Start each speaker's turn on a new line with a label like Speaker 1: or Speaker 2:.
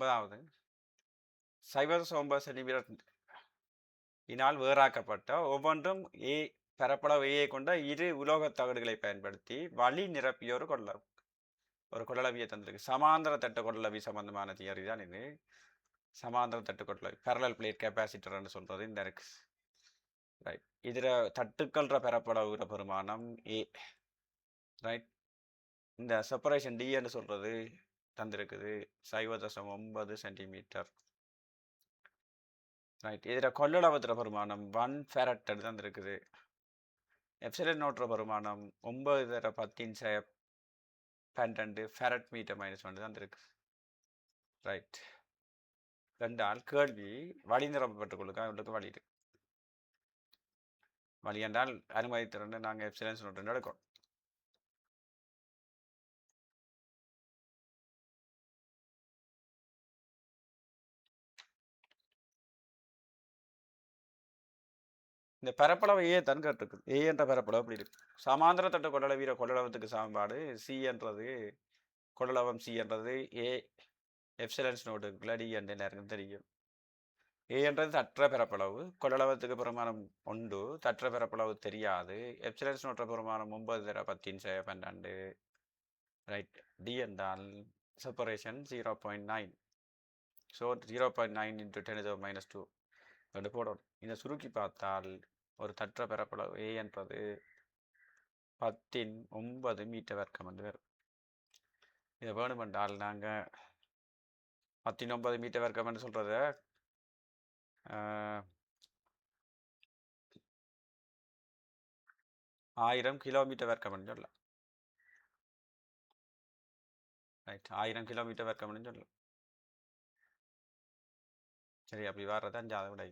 Speaker 1: 9வது 0.9 சென்டிமீட்டர் இனால் வேறாக்கப்பட்ட ஒவ்வொன்றும் ஏ பரப்பளவு ஏ கொண்ட இரு உலோகத் தகடுகளை பயன்படுத்தி வழி நிரப்பிய ஒரு கொள்ளளவியை தந்திருக்கு. சமாந்தர தட்டு கொள்ளளவி சம்பந்தமான தியரி தான் இது. சமாந்தர தட்டு கொள்ளளவி பேரலல் பிளேட் கெப்பாசிட்டர்னு சொல்றது இந்த இருக்கு. ரைட், இதுல தட்டுக்கள்ற பரப்பளவுற பெருமானம் ஏ. ரைட், இந்த செப்பரேஷன் டி என்று சொல்றது தந்திருக்குது 0.9 சென்டிமீட்டர். ரைட், இதில் கொள்ளளவுத்திர பெருமானம் 1 ஃபேரட் தந்திருக்குது. எப்சிலன் நோட்டுற பெருமானம் 9 × 10⁻12 ஃபேரட் மீட்டர் -1 தந்திருக்கு. ரைட், ரெண்டால் கேள்வி வழி நிரப்பப்பட்டுக் கொள்ளுங்க. உங்களுக்கு வழி இருக்கு. வழி என்றால் அனுமதித்திறன்னு நாங்கள் எப்சிலன்ஸ் நோட்டு எடுக்கிறோம். இந்த பரப்பளவு ஏ தான் கேட்டிருக்குது. ஏ என்ற பரப்பளவு அப்படி இருக்கு. சமாந்தர தட்டு கொள்ளளவீர கொள்ளளவத்துக்கு சமன்பாடு சி என்றது கொள்ளளவம் சி என்றது ஏ எப்சிலன்ஸ் நோட்டுக்குள்ள டி என்று எல்லாருக்கும் தெரியும். ஏ என்றது தற்ற பரப்பளவு, கொள்ளளவத்துக்கு பெருமானம் 1, தற்ற பரப்பளவு தெரியாது. எப்சிலன்ஸ் நோட்டுற பெருமானம் 9 × 10⁻12. ரைட், டி என்றால் செப்பரேஷன் 0.9. ஸோ 0.9 × 10⁻2 ரெண்டு போடணும். இதை சுருக்கி பார்த்தால் ஒரு தற்ற பரப்பளவு ஏ என்பது 10⁻9 மீட்டர் வர்க்கம் என்று வரும். இதை வேணுமென்றால் நாங்கள் 10⁻9 மீட்டர் வர்க்கம் என்று சொல்கிறத 1000 கிலோமீட்டர் வர்க்கம் என்று சொல்லலாம். ரைட், 1000 கிலோமீட்டர் வர்க்கம் என்று சொல்லலாம். சரி, அப்படி வர்றது 5வது விடை.